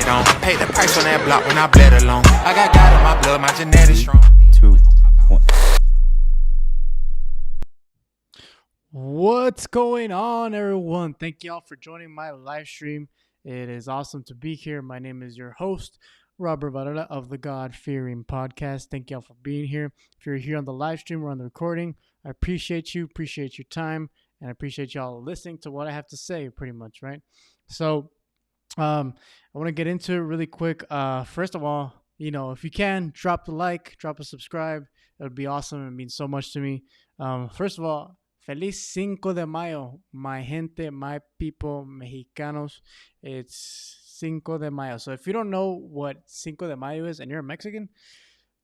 it on. Paid the price on that block when I bled alone. I got God in my blood, my genetics strong. 2, 1. What's going on, everyone? Thank y'all for joining my live stream. It is awesome to be here. My name is your host, Robert Varela of the GodFearing Podcast. Thank y'all for being here. If you're here on the live stream or on the recording, I appreciate you, appreciate your time, and I appreciate y'all listening to what I have to say, pretty much, right? So, I want to get into it really quick. First of all, if you can, drop a like, drop a subscribe. It would be awesome. It means so much to me. First of all, Feliz Cinco de Mayo, my gente, my people, Mexicanos. It's Cinco de Mayo. So if you don't know what Cinco de Mayo is and you're a Mexican,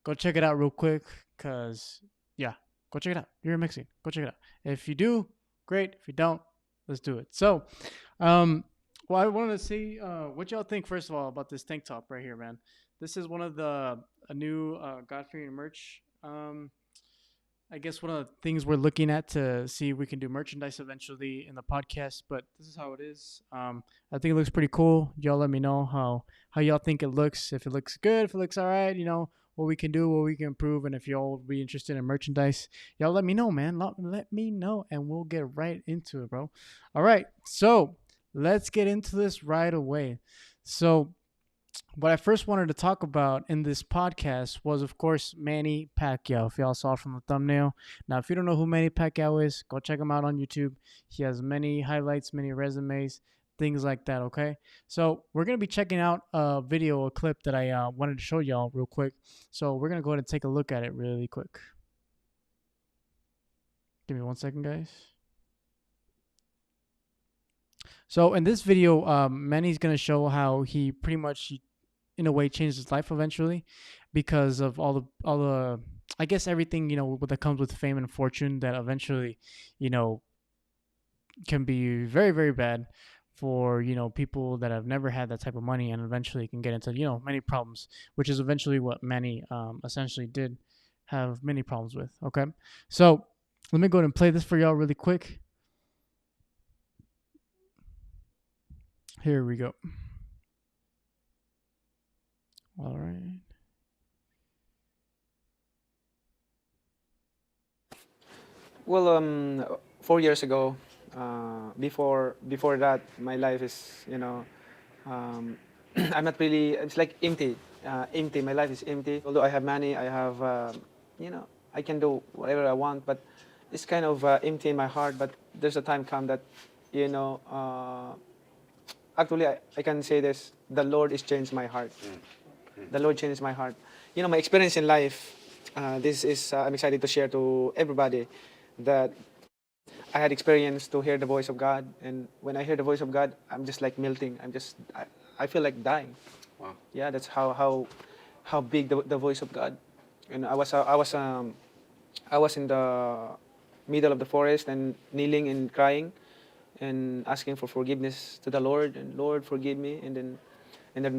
go check it out real quick. Cause yeah, go check it out. You're a Mexican. Go check it out. If you do, great. If you don't, let's do it. So, well, I wanted to see what y'all think first of all about this tank top right here, man. This is one of a new God-fearing merch. I guess one of the things we're looking at to see if we can do merchandise eventually in the podcast, but this is how it is. I think it looks pretty cool. Y'all let me know how y'all think it looks. If it looks good, if it looks all right, what we can do, what we can improve, and if y'all would be interested in merchandise, y'all let me know, man. Let me know, and we'll get right into it, bro. All right, so let's get into this right away. So what I first wanted to talk about in this podcast was, of course, Manny Pacquiao. If y'all saw it from the thumbnail. Now, if you don't know who Manny Pacquiao is, go check him out on YouTube. He has many highlights, many resumes, things like that, okay? So we're going to be checking out a clip that I wanted to show y'all real quick. So we're going to go ahead and take a look at it really quick. Give me 1 second, guys. So in this video, Manny's going to show how he pretty much, in a way, changed his life eventually because of all the I guess everything, that comes with fame and fortune that eventually, can be very, very bad for, people that have never had that type of money and eventually can get into, many problems, which is eventually what Manny essentially did have many problems with, okay? So let me go ahead and play this for y'all really quick. Here we go. All right. Well, 4 years ago, before that, my life is, I'm not really. It's like empty. Empty. My life is empty. Although I have money, I have, I can do whatever I want, but it's kind of empty in my heart. But there's a time come that, actually, I can say this: the Lord has changed my heart. The Lord changed my heart. My experience in life. This is I'm excited to share to everybody that I had experience to hear the voice of God, and when I hear the voice of God, I'm just like melting. I feel like dying. Wow. Yeah, that's how big the voice of God. And I was in the middle of the forest and kneeling and crying, and asking for forgiveness to the Lord, and Lord forgive me, and then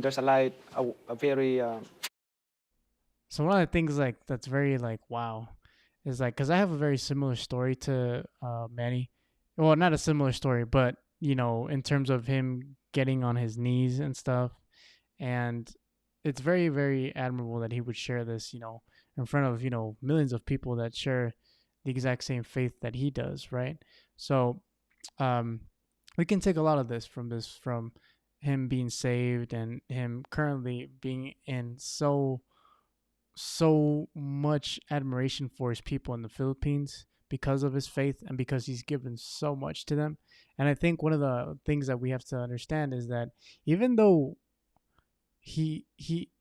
there's a light, a very. So one of the things that's very wow is because I have a very similar story to Manny. Well, not a similar story, but in terms of him getting on his knees and stuff, and it's very, very admirable that he would share this, in front of millions of people that share the exact same faith that he does, right? So, we can take a lot of this from him being saved and him currently being in so much admiration for his people in the Philippines because of his faith and because he's given so much to them. And I think one of the things that we have to understand is that even though he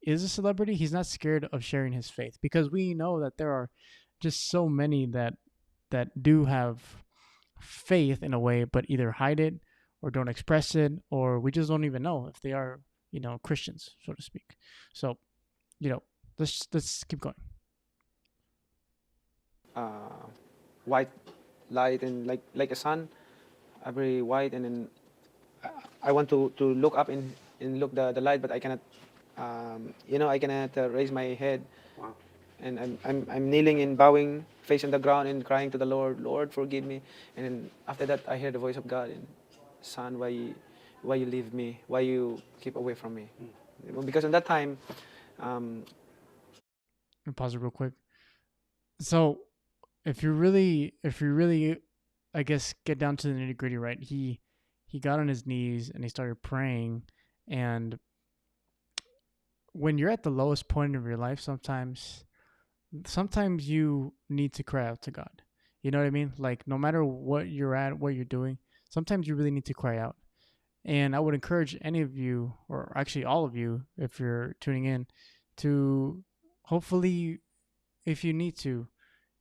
is a celebrity, he's not scared of sharing his faith, because we know that there are just so many that do have faith in a way, but either hide it or don't express it, or we just don't even know if they are, Christians, so to speak. So, let's keep going. White light and like a sun, very white, and then I want to look up and look the light, but I cannot. I cannot raise my head. Wow. And I'm kneeling and bowing, face on the ground, and crying to the Lord, Lord forgive me. And then after that, I hear the voice of God, and son, why you leave me? Why you keep away from me? Because in that time, um, Pause it real quick. So if you really, I guess, get down to the nitty gritty, right? He got on his knees and he started praying. And when you're at the lowest point of your life, sometimes you need to cry out to God. You know what I mean? Like, no matter what you're at, what you're doing, sometimes you really need to cry out. And I would encourage any of you, or actually all of you, if you're tuning in, to hopefully, if you need to,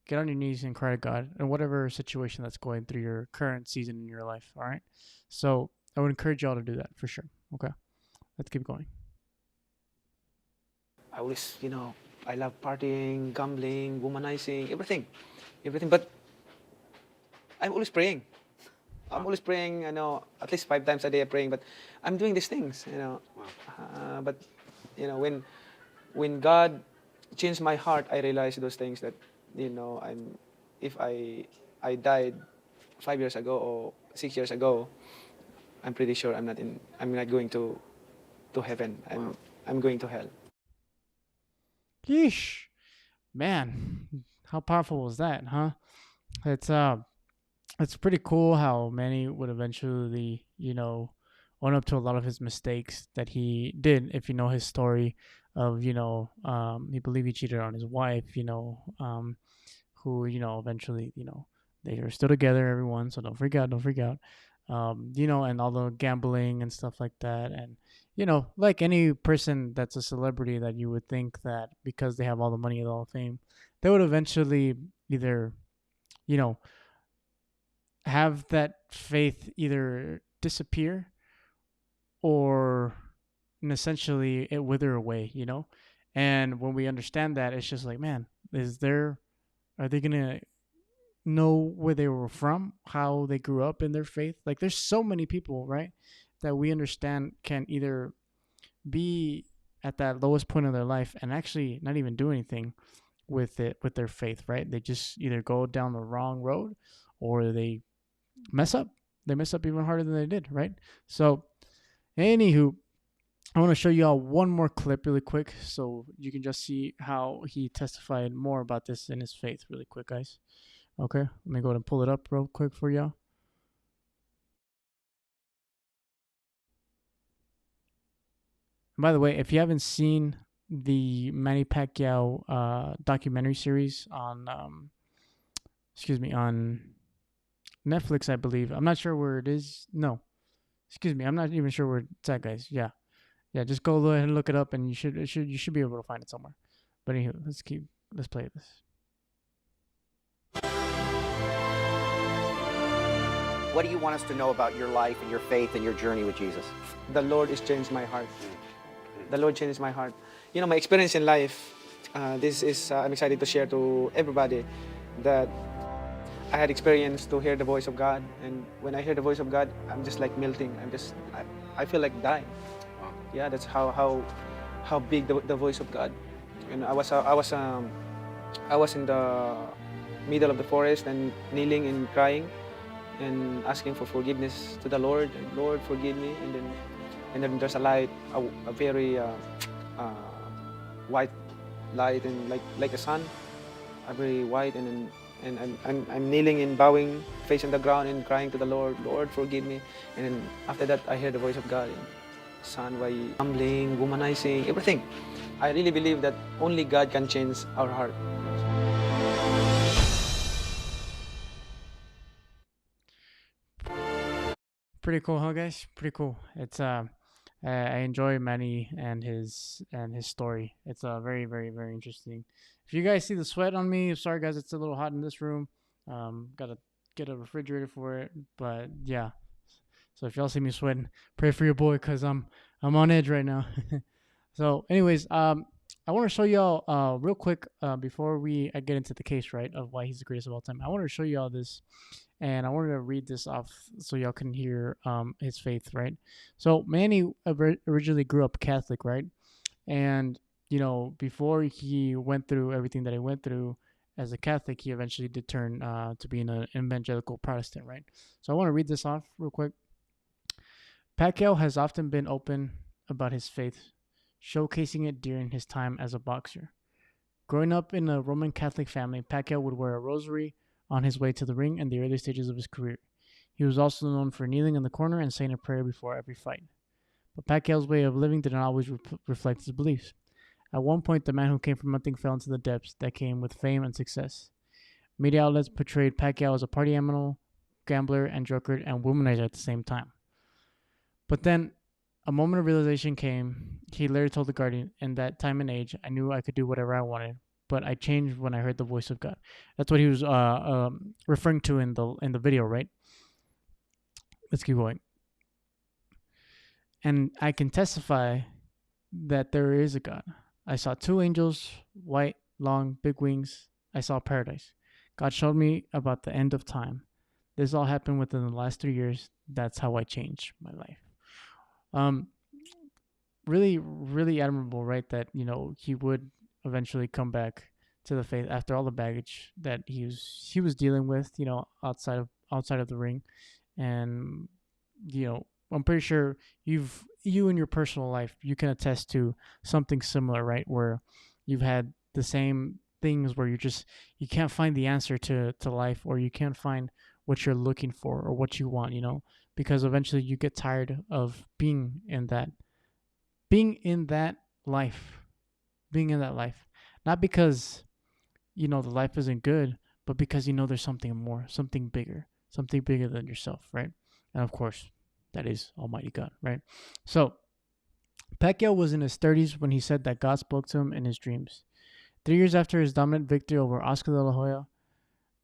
get on your knees and cry to God in whatever situation that's going through your current season in your life. All right. So I would encourage y'all to do that for sure. Okay. Let's keep going. I always, I love partying, gambling, womanizing, everything. But I'm always praying. I'm always praying, at least 5 times a day I'm praying, but I'm doing these things. But, when God changed my heart, I realized those things that, if I died 5 years ago or 6 years ago, I'm pretty sure I'm not going to heaven. I'm going to hell. Yeesh. Man, how powerful was that, huh? It's pretty cool how Manny would eventually, own up to a lot of his mistakes that he did. If you know his story of, he believed he cheated on his wife, who, eventually, they are still together, everyone. So don't freak out. And all the gambling and stuff like that. And, like any person that's a celebrity that you would think that because they have all the money and all the fame, they would eventually either, you know, have that faith either disappear or essentially it wither away. And when we understand that, it's just like, man, are they going to know where they were from, how they grew up in their faith? Like, there's so many people, right, that we understand can either be at that lowest point of their life and actually not even do anything with their faith, right? They just either go down the wrong road or they mess up. They mess up even harder than they did, right? So, anywho, I want to show you all one more clip really quick so you can just see how he testified more about this in his faith really quick, guys. Okay, let me go ahead and pull it up real quick for y'all. And by the way, if you haven't seen the Manny Pacquiao documentary series on, on Netflix, I believe. I'm not sure where it is. No, I'm not even sure where it's at, guys. Yeah, just go ahead and look it up, and you should be able to find it somewhere. But anyway, let's play this. What do you want us to know about your life and your faith and your journey with Jesus? The Lord has changed my heart. The Lord changed my heart. My experience in life, this is, I'm excited to share to everybody that I had experience to hear the voice of God. And when I hear the voice of God, I'm just like melting. I feel like dying. Wow. Yeah, that's how big the voice of God. I was in the middle of the forest and kneeling and crying and asking for forgiveness to the Lord. And Lord, forgive me. And then there's a light, a very white light, and like a sun, a very white. And I'm kneeling and bowing, facing the ground and crying to the Lord, Lord, forgive me. And then after that, I hear the voice of God. Son, why gambling, womanizing, everything. I really believe that only God can change our heart. Pretty cool, huh, guys? Pretty cool. It's I enjoy Manny and his story. It's very, very, very interesting. If you guys see the sweat on me, sorry guys, it's a little hot in this room. Gotta get a refrigerator for it. But yeah. So if y'all see me sweating, pray for your boy because I'm on edge right now. So, anyways, I want to show y'all real quick before I get into the case, right, of why he's the greatest of all time. I want to show y'all this, and I wanted to read this off so y'all can hear his faith, right? So Manny originally grew up Catholic, right? And before he went through everything that he went through as a Catholic, he eventually did turn to being an evangelical Protestant, right? So I want to read this off real quick. Pacquiao has often been open about his faith showcasing it during his time as a boxer. Growing up in a Roman Catholic family, Pacquiao would wear a rosary on his way to the ring in the early stages of his career. He was also known for kneeling in the corner and saying a prayer before every fight. But Pacquiao's way of living did not always reflect his beliefs. At one point, the man who came from nothing fell into the depths that came with fame and success. Media outlets portrayed Pacquiao as a party animal, gambler, and drunkard, and womanizer at the same time. But then, a moment of realization came. He later told The Guardian, "In that time and age, I knew I could do whatever I wanted, but I changed when I heard the voice of God." That's what he was referring to in the video, right? Let's keep going. "And I can testify that there is a God. I saw two angels, white, long, big wings. I saw paradise. God showed me about the end of time. This all happened within the last 3 years. That's how I changed my life." Really, really admirable, right? That, he would eventually come back to the faith after all the baggage that he was dealing with, outside of the ring. And, I'm pretty sure you in your personal life, you can attest to something similar, right? Where you've had the same things where you can't find the answer to life, or you can't find what you're looking for or what you want, because eventually you get tired of being in that life, not because, the life isn't good, but because, there's something more, something bigger than yourself, right? And of course, that is Almighty God, right? So Pacquiao was in his 30s when he said that God spoke to him in his dreams. 3 years after his dominant victory over Oscar de la Hoya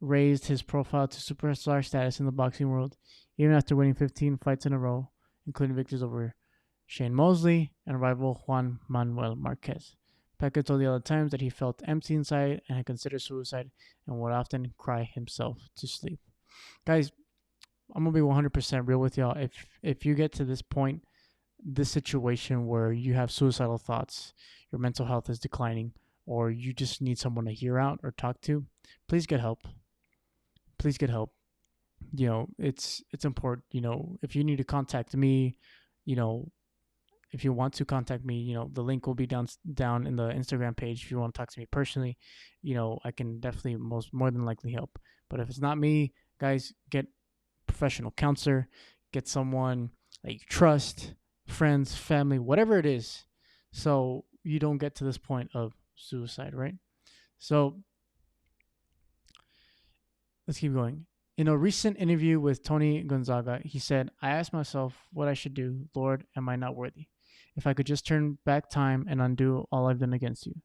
raised his profile to superstar status in the boxing world, even after winning 15 fights in a row, including victories over Shane Mosley and rival Juan Manuel Marquez. Pacquiao told the other times that he felt empty inside and had considered suicide and would often cry himself to sleep. Guys, I'm going to be 100% real with y'all. If you get to this point, this situation where you have suicidal thoughts, your mental health is declining, or you just need someone to hear out or talk to, please get help. Please get help. It's important. If you need to contact me, if you want to contact me, the link will be down in the Instagram page. If you want to talk to me personally, I can definitely more than likely help. But if it's not me, guys, get a professional counselor, get someone that you trust, friends, family, whatever it is, so you don't get to this point of suicide, right? So let's keep going. In a recent interview with Tony Gonzaga, he said, "I asked myself what I should do. Lord, am I not worthy? If I could just turn back time and undo all I've done against you."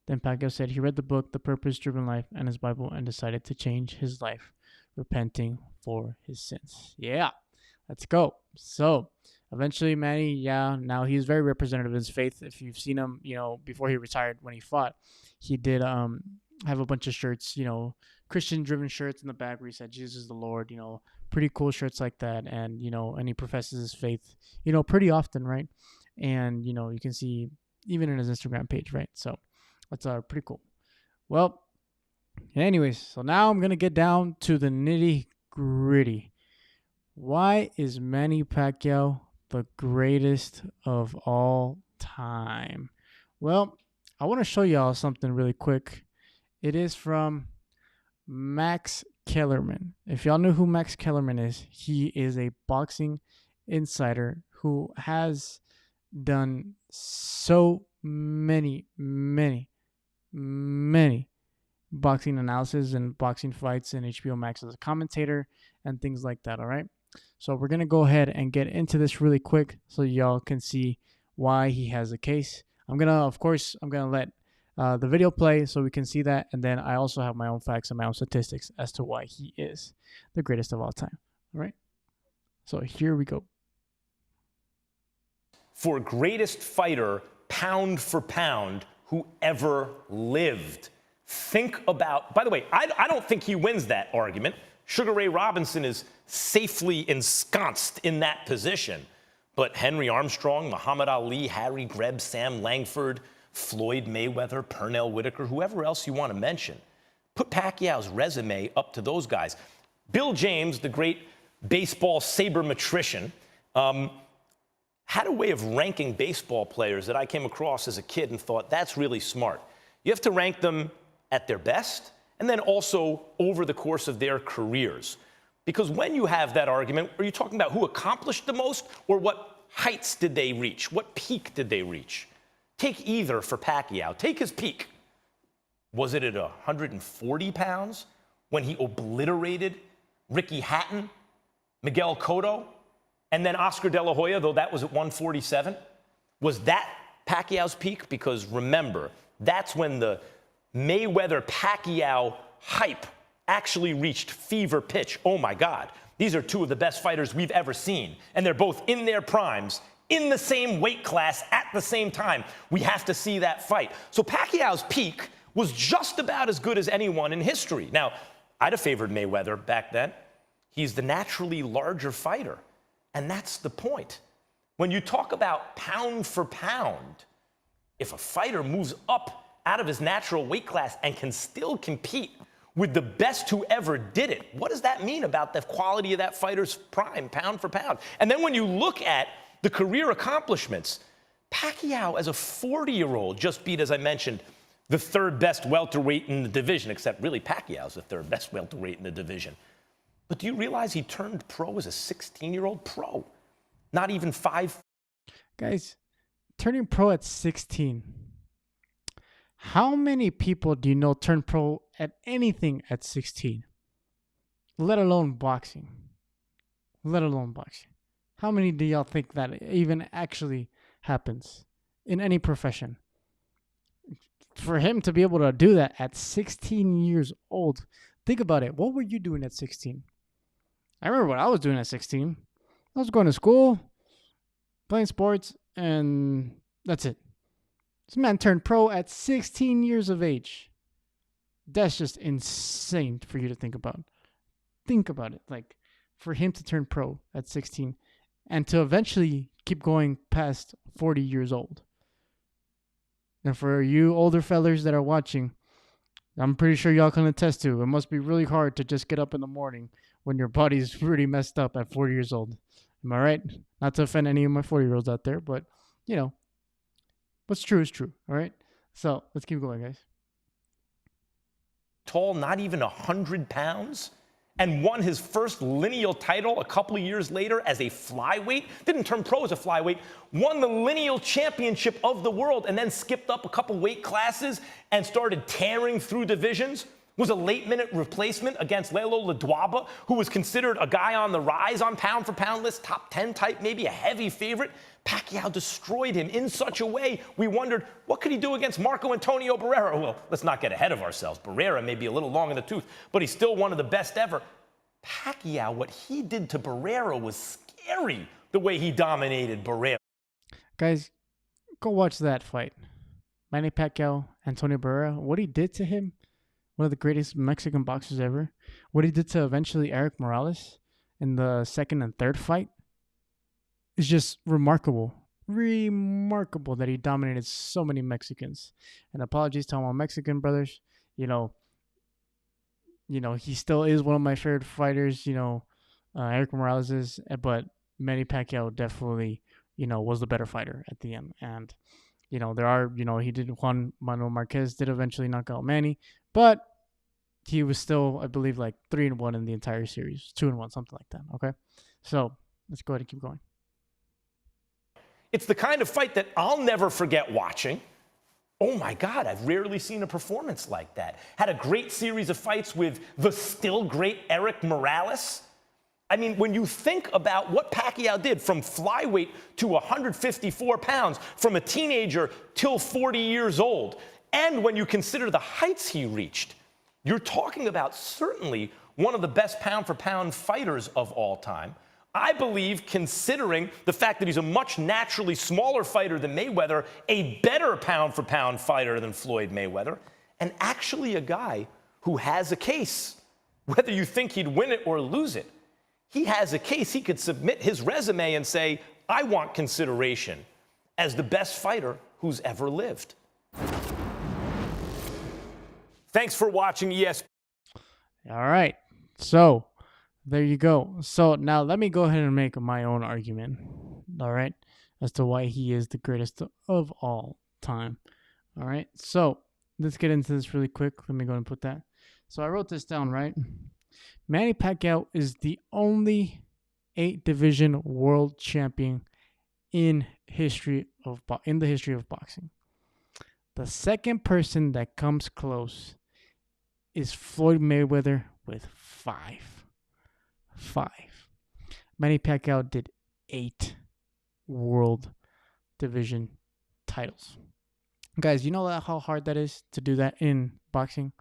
Then Pacquiao said he read the book, The Purpose-Driven Life, and his Bible, and decided to change his life, repenting for his sins. Yeah, let's go. So eventually, Manny, now he's very representative of his faith. If you've seen him, before he retired, when he fought, he did have a bunch of shirts, Christian-driven shirts in the back where he said, "Jesus is the Lord," pretty cool shirts like that. And, and he professes his faith, pretty often, right? And, you can see even in his Instagram page, right? So that's pretty cool. Well, anyways, so now I'm going to get down to the nitty-gritty. Why is Manny Pacquiao the greatest of all time? Well, I want to show y'all something really quick. It is from Max Kellerman. If y'all know who Max Kellerman is, he is a boxing insider who has done so many boxing analysis and boxing fights in HBO Max as a commentator and things like that, all right? So we're going to go ahead and get into this really quick so y'all can see why he has a case. I'm going to let the video play so we can see that. And then I also have my own facts and my own statistics as to why he is the greatest of all time. All right. So here we go. For greatest fighter, pound for pound, who ever lived. Think about, by the way, I don't think he wins that argument. Sugar Ray Robinson is safely ensconced in that position. But Henry Armstrong, Muhammad Ali, Harry Greb, Sam Langford, Floyd Mayweather, Pernell Whitaker, whoever else you want to mention. Put Pacquiao's resume up to those guys. Bill James, the great baseball sabermetrician, had a way of ranking baseball players that I came across as a kid and thought, that's really smart. You have to rank them at their best and then also over the course of their careers. Because when you have that argument, are you talking about who accomplished the most or what heights did they reach? What peak did they reach? Take either for Pacquiao. Take his peak. Was it at 140 pounds when he obliterated Ricky Hatton, Miguel Cotto, and then Oscar De La Hoya, though that was at 147? Was that Pacquiao's peak? Because remember, that's when the Mayweather-Pacquiao hype actually reached fever pitch. Oh my God, these are two of the best fighters we've ever seen. And they're both in their primes, in the same weight class at the same time. We have to see that fight. So Pacquiao's peak was just about as good as anyone in history. Now, I'd have favored Mayweather back then. He's the naturally larger fighter. And that's the point. When you talk about pound for pound, if a fighter moves up out of his natural weight class and can still compete with the best who ever did it, what does that mean about the quality of that fighter's prime, pound for pound? And then when you look at the career accomplishments, Pacquiao as a 40-year-old just beat, as I mentioned, the third best welterweight in the division, except really Pacquiao's the third best welterweight in the division. But do you realize he turned pro as a 16-year-old pro? Not even 5. Guys, turning pro at 16. How many people do you know turn pro at anything at 16? Let alone boxing. Let alone boxing. How many do y'all think that even actually happens in any profession? For him to be able to do that at 16 years old, think about it. What were you doing at 16? I remember what I was doing at 16. I was going to school, playing sports, and that's it. This man turned pro at 16 years of age. That's just insane for you to think about. Think about it. Like, for him to turn pro at 16 and to eventually keep going past 40 years old. And for you older fellers that are watching, I'm pretty sure y'all can attest to, it must be really hard to just get up in the morning when your body's pretty messed up at 40 years old. Am I right? Not to offend any of my 40-year-olds out there, but, you know, what's true is true, all right? So let's keep going, guys. Tall, not even 100 pounds, and won his first lineal title a couple of years later as a flyweight. Didn't turn pro as a flyweight, won the lineal championship of the world, and then skipped up a couple weight classes and started tearing through divisions. Was a late-minute replacement against Lelo Ledwaba, who was considered a guy on the rise on pound-for-pound list, top 10 type, maybe a heavy favorite. Pacquiao destroyed him in such a way, we wondered, what could he do against Marco Antonio Barrera? Well, let's not get ahead of ourselves. Barrera may be a little long in the tooth, but he's still one of the best ever. Pacquiao, what he did to Barrera was scary, the way he dominated Barrera. Guys, go watch that fight. Manny Pacquiao, Antonio Barrera, what he did to him, one of the greatest Mexican boxers ever. What he did to eventually Eric Morales in the second and third fight is just remarkable. Remarkable that he dominated so many Mexicans. And apologies to all my Mexican brothers. You know, he still is one of my favorite fighters. Eric Morales is, but Manny Pacquiao definitely, was the better fighter at the end. And, he did, Juan Manuel Marquez did eventually knock out Manny, but he was still, I believe, like 3-1 in the entire series, 2-1, something like that. Okay. So let's go ahead and keep going. It's the kind of fight that I'll never forget watching. Oh my God, I've rarely seen a performance like that. Had a great series of fights with the still great Eric Morales. I mean, when you think about what Pacquiao did from flyweight to 154 pounds, from a teenager till 40 years old, and when you consider the heights he reached, you're talking about certainly one of the best pound-for-pound fighters of all time. I believe, considering the fact that he's a much naturally smaller fighter than Mayweather, a better pound-for-pound fighter than Floyd Mayweather, and actually a guy who has a case. Whether you think he'd win it or lose it, he has a case. He could submit his resume and say, I want consideration as the best fighter who's ever lived. Thanks for watching ESPN. All right. So there you go. So now let me go ahead and make my own argument. All right. as to why he is the greatest of all time. All right, so let's get into this really quick. Let me go and put that. So I wrote this down, right? Manny Pacquiao is the only 8-division world champion in the history of boxing. The second person that comes close is Floyd Mayweather with 5. Manny Pacquiao did 8 world division titles. Guys, you know how hard that is to do that in boxing?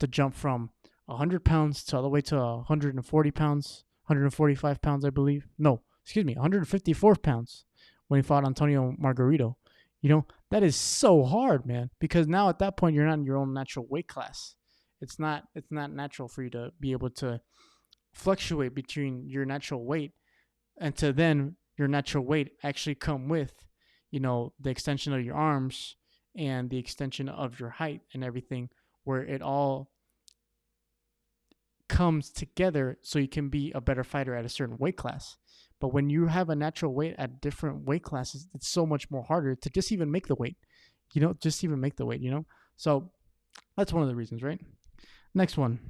To jump from 100 pounds to all the way to 140 pounds, 145 pounds, I believe. No, excuse me, 154 pounds when he fought Antonio Margarito. You know, that is so hard, man, because now at that point, you're not in your own natural weight class. It's not natural for you to be able to fluctuate between your natural weight and to then your natural weight actually come with, the extension of your arms and the extension of your height and everything, where it all comes together so you can be a better fighter at a certain weight class. But when you have a natural weight at different weight classes, it's so much more harder to just even make the weight. So that's one of the reasons, right? Next one.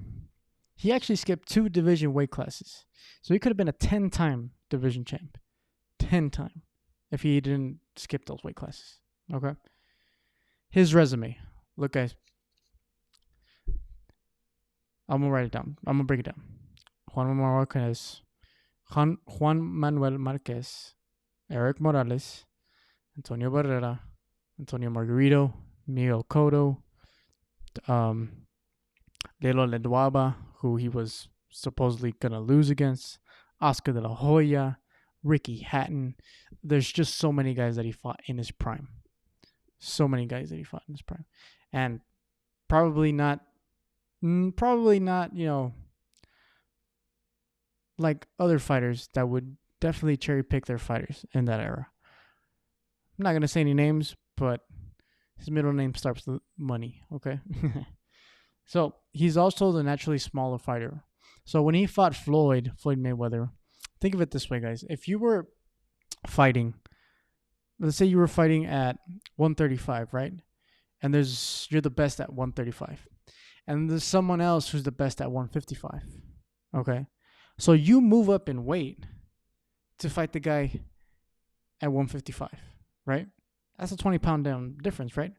He actually skipped 2 division weight classes. So he could have been a 10-time division champ. 10-time if he didn't skip those weight classes. Okay? His resume. Look, guys. I'm going to write it down. I'm going to break it down. Juan Manuel Marquez, Eric Morales, Antonio Barrera, Antonio Margarito, Miguel Cotto, Lelo Ledwaba, who he was supposedly going to lose against, Oscar de la Hoya, Ricky Hatton. There's just so many guys that he fought in his prime. And probably not, like other fighters that would definitely cherry pick their fighters in that era. I'm not going to say any names, but his middle name starts with money, okay? So he's also the naturally smaller fighter. So when he fought Floyd Mayweather, think of it this way, guys. If you were fighting, let's say you were fighting at 135, right? And you're the best at 135. And there's someone else who's the best at 155, okay? So you move up in weight to fight the guy at 155, right? That's a 20-pound down difference, right?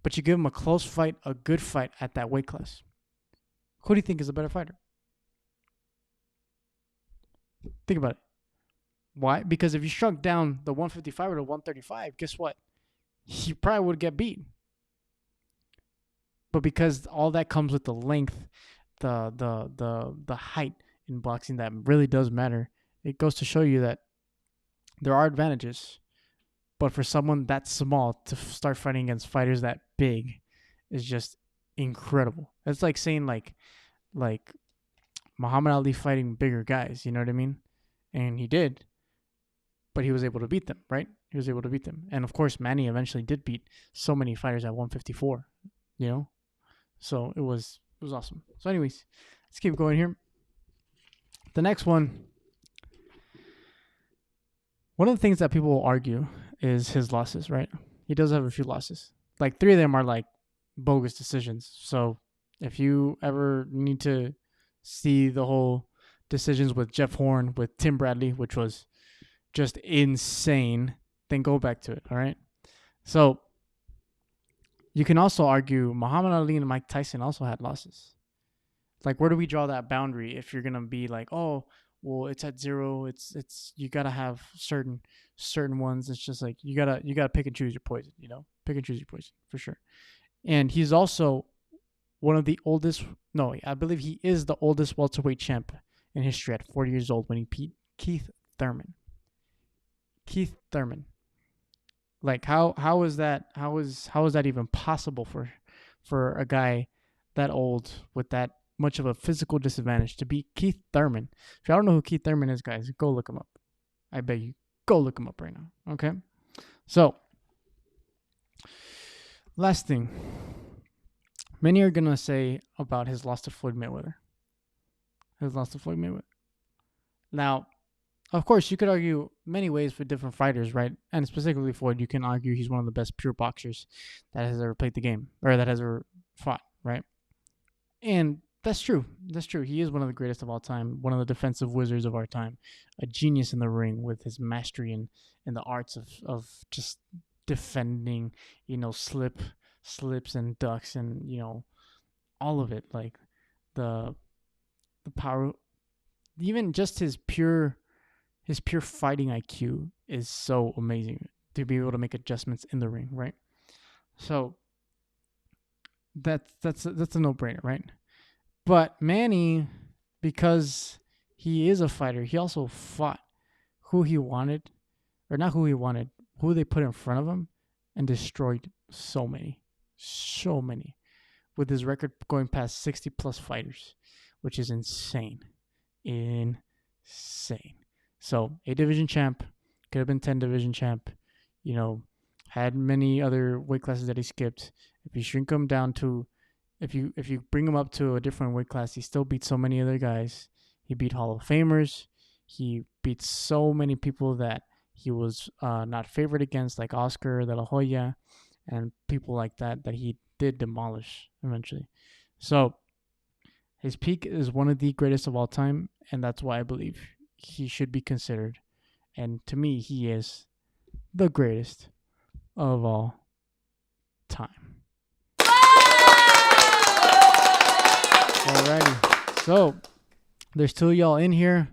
But you give him a close fight, a good fight at that weight class. Who do you think is a better fighter? Think about it. Why? Because if you shrunk down the 155 to 135, guess what? You probably would get beat. But because all that comes with the length, the height in boxing, that really does matter. It goes to show you that there are advantages. But for someone that small to start fighting against fighters that big is just incredible. It's like saying like Muhammad Ali fighting bigger guys, you know what I mean? And he did, but he was able to beat them, right? He was able to beat them. And of course, Manny eventually did beat so many fighters at 154, you know? So it was awesome. So anyways, let's keep going here. The next one of the things that people will argue is his losses, right? He does have a few losses. Like 3 of them are like bogus decisions. So if you ever need to see the whole decisions with Jeff Horn, with Tim Bradley, which was just insane, then go back to it, all right? So you can also argue Muhammad Ali and Mike Tyson also had losses. Like, where do we draw that boundary if you're going to be like, oh, well, it's at 0. It's you got to have certain ones. It's just like you got to pick and choose your poison, you know? Pick and choose your poison for sure. And he's also one of the oldest, no, I believe he is the oldest welterweight champ in history at 40 years old when he beat Keith Thurman. Like how is that even possible for a guy that old with that much of a physical disadvantage to beat Keith Thurman? If y'all don't know who Keith Thurman is, guys, go look him up. I beg you, go look him up right now. Okay? So, last thing. Many are going to say about his loss to Floyd Mayweather. Now, of course, you could argue many ways for different fighters, right? And specifically Floyd, you can argue he's one of the best pure boxers that has ever played the game or that has ever fought, right? And that's true. That's true. He is one of the greatest of all time, one of the defensive wizards of our time, a genius in the ring with his mastery in the arts of just defending, slips and ducks and, all of it. Like the power, even just his pure fighting IQ is so amazing to be able to make adjustments in the ring, right? So that's a no-brainer, right? But Manny, because he is a fighter, he also fought who he wanted, or not who he wanted, who they put in front of him, and destroyed so many, with his record going past 60 plus fighters, which is insane. Insane. So, a division champ, could have been 10 division champ, had many other weight classes that he skipped. If you shrink him down to, if you bring him up to a different weight class, he still beats so many other guys. He beat Hall of Famers. He beat so many people that he was not favored against, like Oscar De La Hoya and people like that he did demolish eventually. So his peak is one of the greatest of all time, and that's why I believe he should be considered. And to me, he is the greatest of all time. Alrighty. So there's two of y'all in here.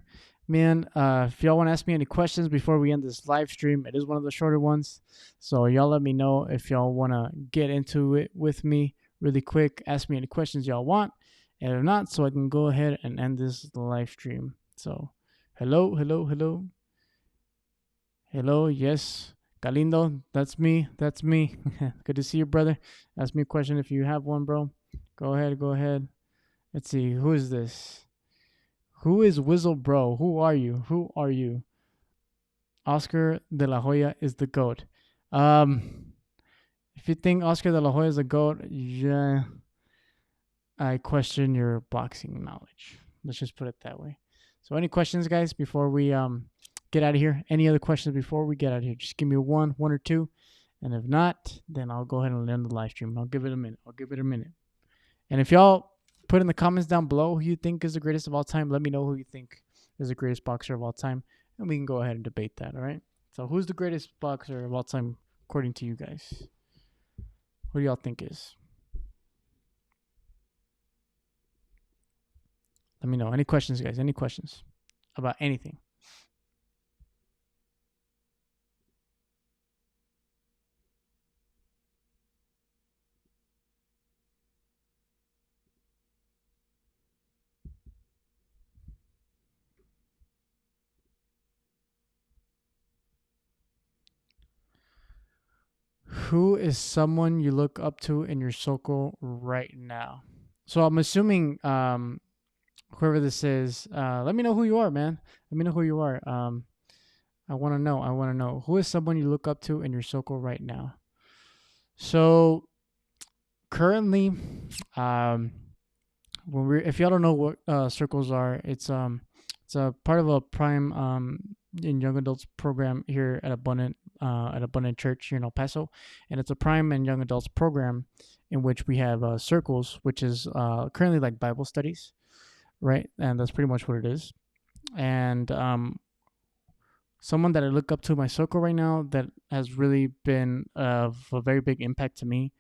Man, if y'all want to ask me any questions before we end this live stream, it is one of the shorter ones. So y'all let me know if y'all want to get into it with me really quick. Ask me any questions y'all want. And if not, so I can go ahead and end this live stream. So, hello. Hello, yes. Galindo, that's me. Good to see you, brother. Ask me a question if you have one, bro. Go ahead. Let's see. Who is this? Who is Whizzle Bro? Who are you? Oscar De La Hoya is the GOAT. If you think Oscar De La Hoya is the GOAT, yeah, I question your boxing knowledge. Let's just put it that way. So any questions, guys, before we get out of here? Any other questions before we get out of here? Just give me one or two. And if not, then I'll go ahead and end the live stream. I'll give it a minute. And if y'all put in the comments down below who you think is the greatest of all time, let me know who you think is the greatest boxer of all time, and we can go ahead and debate that, all right? So who's the greatest boxer of all time according to you guys? Who do y'all think is? Let me know. Any questions, guys? Any questions about anything? Who is someone you look up to in your circle right now? So I'm assuming whoever this is, let me know who you are, man. Let me know who you are. I want to know. Who is someone you look up to in your circle right now? So currently, if y'all don't know what circles are, it's a part of a prime in young adults program here at Abundant Church here in El Paso, and it's a prime and young adults program in which we have circles, which is currently like Bible studies, right? And that's pretty much what it is. And someone that I look up to in my circle right now that has really been of a very big impact to me,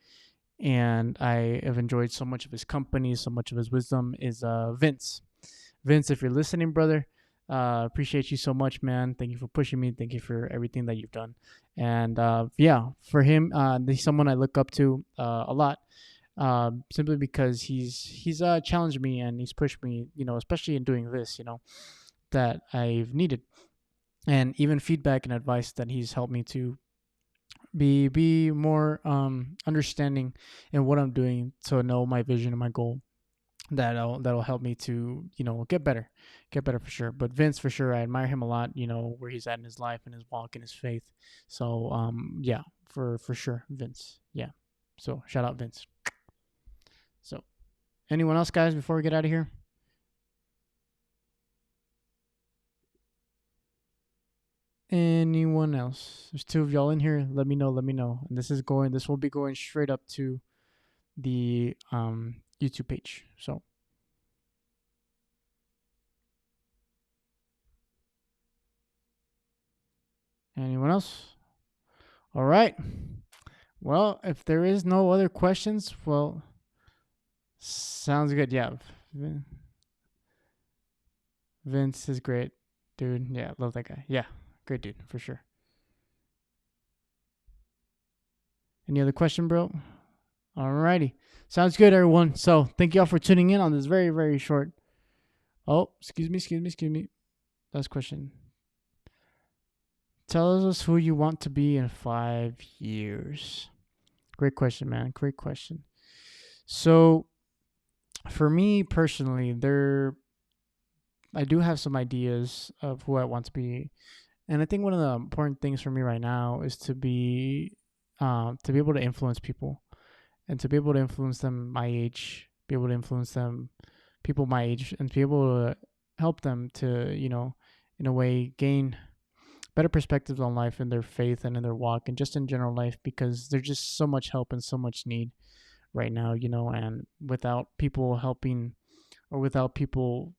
and I have enjoyed so much of his company, so much of his wisdom, is Vince. Vince, if you're listening, brother, appreciate you so much, man. Thank you for pushing me. Thank you for everything that you've done. And yeah, for him, he's someone I look up to a lot, simply because he's challenged me and he's pushed me, especially in doing this, that I've needed, and even feedback and advice that he's helped me to be more understanding in what I'm doing, to know my vision and my goal. That'll help me to get better for sure. But Vince, for sure, I admire him a lot, where he's at in his life and his walk and his faith. So yeah, for sure, Vince. Yeah, so shout out Vince. So anyone else, guys, before we get out of here? anyone else? There's 2 of y'all in here. Let me know. Let me know. And this will be going straight up to the YouTube page. So anyone else? All right. Well, if there is no other questions, well, sounds good. Yeah. Vince is great, dude. Yeah, love that guy. Yeah, great dude for sure. Any other question, bro? Alrighty. Sounds good, everyone. So thank you all for tuning in on this very, very short. Oh, excuse me. Last question. Tell us who you want to be in 5 years. Great question, man. Great question. So for me personally, I do have some ideas of who I want to be. And I think one of the important things for me right now is to be able to influence people, and to be able to influence them my age, be able to influence them, people my age, and to be able to help them to, in a way, gain better perspectives on life and their faith and in their walk and just in general life, because there's just so much help and so much need right now, and without people helping, or without people,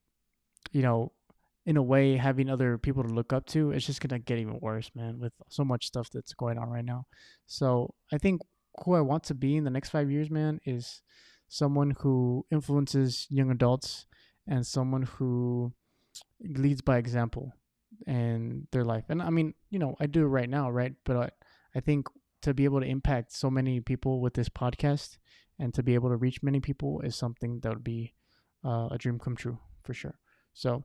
in a way, having other people to look up to, it's just going to get even worse, man, with so much stuff that's going on right now. So I think who I want to be in the next 5 years, man, is someone who influences young adults and someone who leads by example in their life. And I mean, I do it right now, right? But I think to be able to impact so many people with this podcast and to be able to reach many people is something that would be a dream come true for sure. So,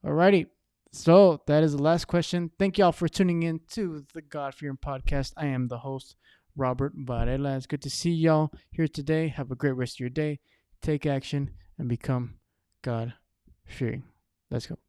alrighty. So that is the last question. Thank y'all for tuning in to the God-Fearing Podcast. I am the host, Robert Varela. It's good to see y'all here today. Have a great rest of your day. Take action and become God-fearing. Let's go.